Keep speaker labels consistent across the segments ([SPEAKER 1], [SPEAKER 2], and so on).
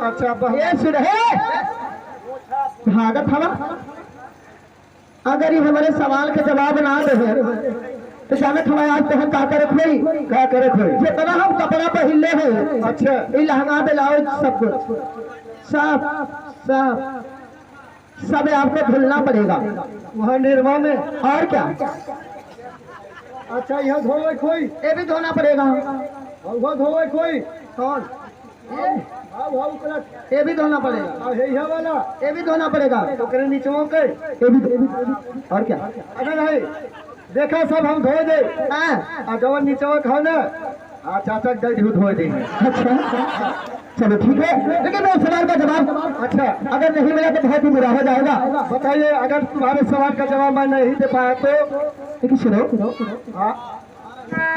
[SPEAKER 1] अच्छा
[SPEAKER 2] ये सुने भागत हवा अगर ये हमारे सवाल के जवाब ना दे तो जानत हमारे आज तो हम का करे खोई
[SPEAKER 1] क्या करे थे?
[SPEAKER 2] जितना हम कपड़ा पहले हैं
[SPEAKER 1] अच्छा
[SPEAKER 2] ये लहंगा ब्लाउज सब कुछ सब सब सब आपको धुलना पड़ेगा
[SPEAKER 1] वहाँ निर्मा में।
[SPEAKER 2] और क्या
[SPEAKER 1] अच्छा यहाँ धोवे कोई,
[SPEAKER 2] ये भी धोना पड़ेगा
[SPEAKER 1] वहाँ धोवे कोई
[SPEAKER 2] कौन
[SPEAKER 1] उकलत
[SPEAKER 2] ये भी धोना पड़ेगा
[SPEAKER 1] है वाला
[SPEAKER 2] ये भी धोना पड़ेगा
[SPEAKER 1] तो करे नीचों के
[SPEAKER 2] ये भी और क्या
[SPEAKER 1] अगर नहीं देखा सब हम धो दे
[SPEAKER 2] हाँ
[SPEAKER 1] जब नीचों खाओ ना चाचा धो दे।
[SPEAKER 2] अच्छा चलो ठीक है लेकिन मैं सवाल का जवाब
[SPEAKER 1] अच्छा
[SPEAKER 2] अगर नहीं मिला तो बहुत ही बुरा हो जाएगा।
[SPEAKER 1] बताइए, अगर तुम्हारे सवाल का जवाब मैं नहीं दे पाया तो?
[SPEAKER 2] लेकिन सुनो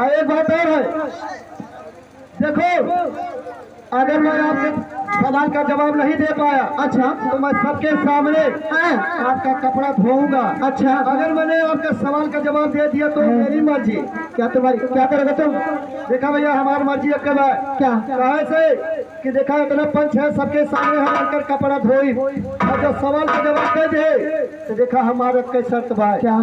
[SPEAKER 1] एक बात और है, देखो अगर मैं आपके सवाल का जवाब नहीं दे पाया
[SPEAKER 2] अच्छा
[SPEAKER 1] तो मैं सबके सामने आपका कपड़ा धोऊंगा।
[SPEAKER 2] अच्छा
[SPEAKER 1] अगर मैंने आपके सवाल का जवाब दे दिया तो मेरी मर्जी।
[SPEAKER 2] क्या तुम्हारी क्या करोगे तुम?
[SPEAKER 1] देखा भैया हमारी मर्जी एक बार
[SPEAKER 2] क्या
[SPEAKER 1] कहे से कि देखा इतना पंच है सबके सामने हम आकर कपड़ा धोई और जब सवाल का जवाब दे दे तो देखा हमारे के शर्त बा
[SPEAKER 2] क्या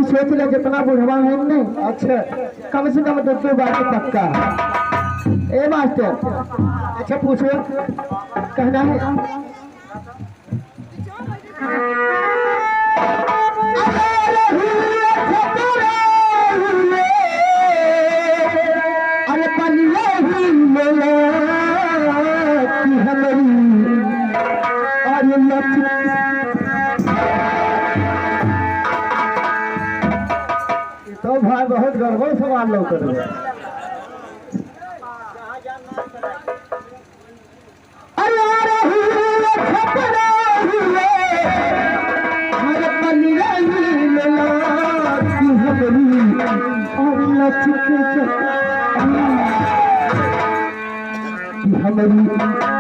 [SPEAKER 2] सोच ले जितना बुढ़वा है हमने
[SPEAKER 1] अच्छा
[SPEAKER 2] कम से कम 2 बार तो पक्का ए मास्टर।
[SPEAKER 1] अच्छा पूछो
[SPEAKER 2] कहना है अरे पलिया ही मेरा
[SPEAKER 1] तो भाई बहुत गड़बड़ सवाल लोग कर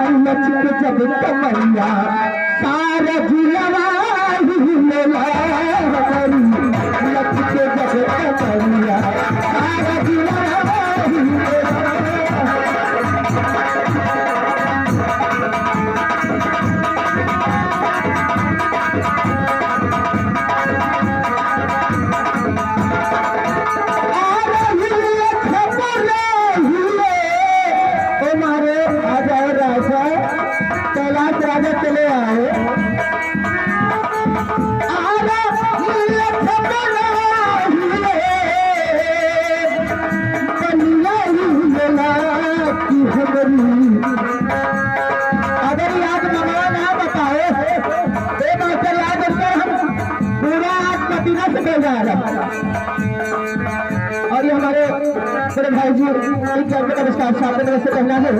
[SPEAKER 2] हमारी जब कमैया सारा जिला और ये हमारे बड़े भाई जी एक नमस्कार सामने से कहना है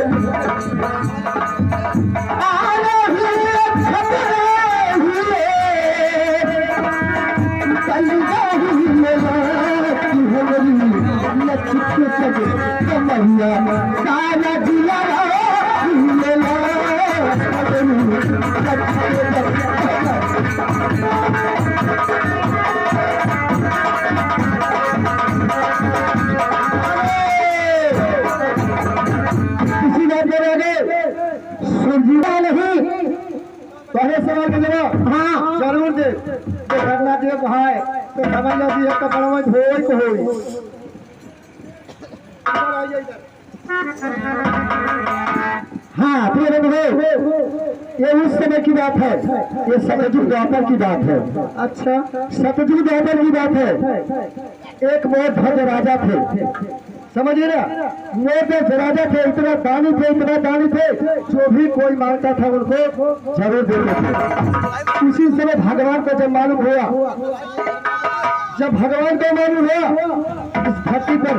[SPEAKER 1] पहले सवाल का जवाब
[SPEAKER 2] हाँ
[SPEAKER 1] जरूर दे करना दिए भाई तो समझ लो दिए कपड़ा में धोई तो होई।
[SPEAKER 2] हाँ फिर ये उस समय की बात है, ये सतयुग द्वापर की बात है।
[SPEAKER 1] अच्छा
[SPEAKER 2] सतयुग द्वापर की बात है। एक बहुत भव्य राजा थे, समझिए ना, मोटे राजा थे, इतना दानी थे जो भी कोई मांगता था उनको जरूर देते थे। उसी समय भगवान को जब मालूम हुआ, जब भगवान को मालूम हुआ इस धरती पर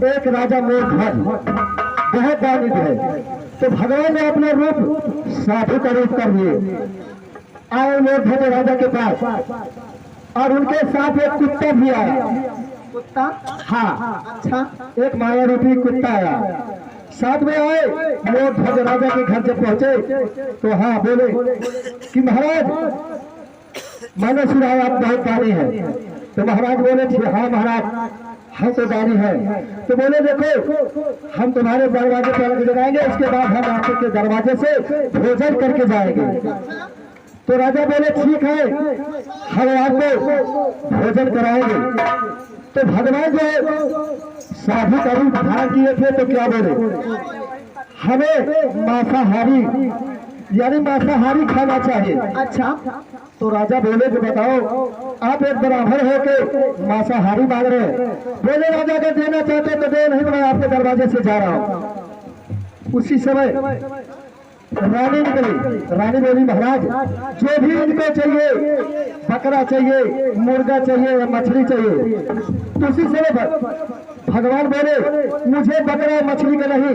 [SPEAKER 2] एक राजा मोरध्वज बहुत दानी थे, तो भगवान ने अपना रूप साधु का रूप कर दिए, आए मोरध्वज राजा के पास और उनके साथ एक कुत्ता भी आया। कुत्ता? हाँ अच्छा, एक माया रूपी कुत्ता आया साथ में आए। मोरध्वज राजा के घर जब पहुंचे तो हाँ बोले कि महाराज मैंने सुना आप बहुत दानी है, तो महाराज बोले थे हाँ महाराज हम तो दानी है। तो बोले देखो हम तुम्हारे दरवाजे पर लग जाएंगे, उसके बाद हम आपके दरवाजे से भोजन करके जाएंगे। तो राजा बोले ठीक है हम आपको भोजन कराएंगे। तो भगवान जो साधु का रूप धारण किए थे तो क्या बोले हमें मांसाहारी यानी मांसाहारी खाना चाहिए।
[SPEAKER 1] अच्छा,
[SPEAKER 2] तो राजा बोले कि बताओ आप एक बराबर हो के मांसाहारी मांग रहे हैं। बोले राजा अगर देना चाहते तो दे, नहीं मैं आपके दरवाजे से जा रहा हूँ। उसी समय रानी निकली। रानी बोली महाराज जो भी इनको चाहिए, बकरा चाहिए, मुर्गा चाहिए या मछली चाहिए। तो उसी समय भगवान बोले मुझे बकरा मछली का नहीं,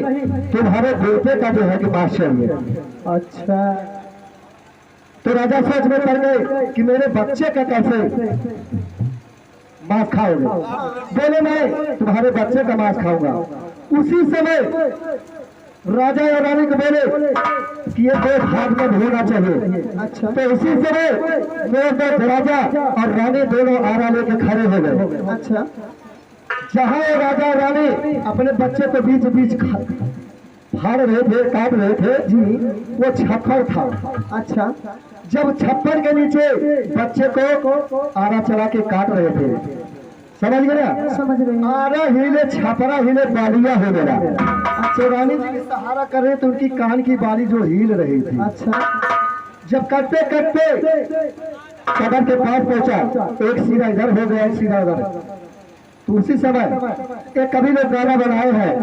[SPEAKER 2] तुम्हारे बेटे का जो है कि मांस चाहिए।
[SPEAKER 1] अच्छा,
[SPEAKER 2] तो राजा सोच में पड़ गए कि मेरे बच्चे का कैसे मांस खाओगे। बोले मैं तुम्हारे बच्चे का मांस खाऊंगा। उसी समय राजा और रानी को बोले कि ये दो भाग में होना चाहिए।
[SPEAKER 1] अच्छा,
[SPEAKER 2] तो उसी समय वो राजा और रानी दोनों आरा लेके खड़े हो गए।
[SPEAKER 1] अच्छा,
[SPEAKER 2] जहाँ वो राजा और रानी अपने बच्चे को बीच बीच फाड़ रहे थे, काट रहे थे जी, वो छप्पर था।
[SPEAKER 1] अच्छा,
[SPEAKER 2] जब छप्पर के नीचे बच्चे को आरा चला के काट रहे थे, समझ गए ना?
[SPEAKER 1] समझ रहे हैं।
[SPEAKER 2] आरा हिले छपरा हिले बालिया हो गया।
[SPEAKER 1] अच्छा, रानी जी की सहारा कर रहे तो उनकी कान की बाली जो हिल रही थी। अच्छा,
[SPEAKER 2] जब कटते कटते कबर के पास पहुंचा, एक सीधा इधर हो गया, एक सीधा उधर। तो उसी समय एक कवि लोग गाना बनाए हैं,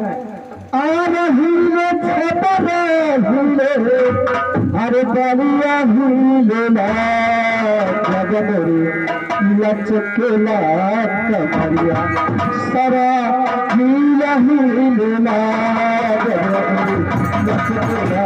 [SPEAKER 2] आरा हिले छपरा हिले अरे बालिया हिले ना जगमोरी लचकेला कमरिया सरा हीला हीला लचकेला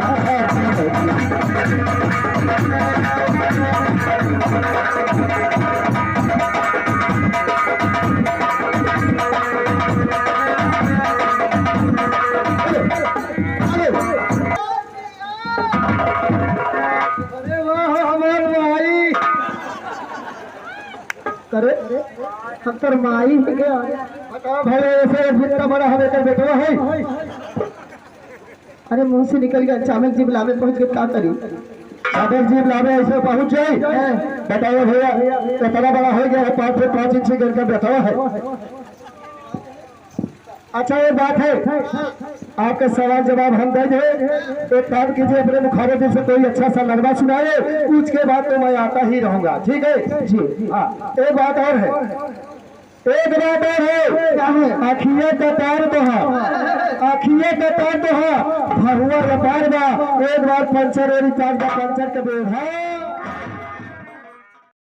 [SPEAKER 1] अरे वाह हमार माई, करे हम तर माई है क्या?
[SPEAKER 2] बताओ भाई ऐसे जितना बड़ा हमें कर बेटवा है।
[SPEAKER 1] अरे मुंह से निकल गया, अचानक जीव लावे पहुंच गए, क्या करी?
[SPEAKER 2] अगर जीव लावे ऐसे पहुंच जाए। बताओ भैया इतना बड़ा हो गया है, 5 से 5 इंच का बेटवा है। अच्छा ये बात है, आपके सवाल जवाब हम देंगे। एक काम कीजिए, अपने मुखारबिन से कोई अच्छा सा लगवा सुनाए, उसके बाद तो मैं आता ही रहूंगा, ठीक है जी? हाँ, एक बात और है, एक बात और है, क्या है? आखिए का तार दोहा, आखिए का तार दोहा भरुआ व्यापार बा, एक बार पंचर और रिचार्ज का पंचर के बेर है।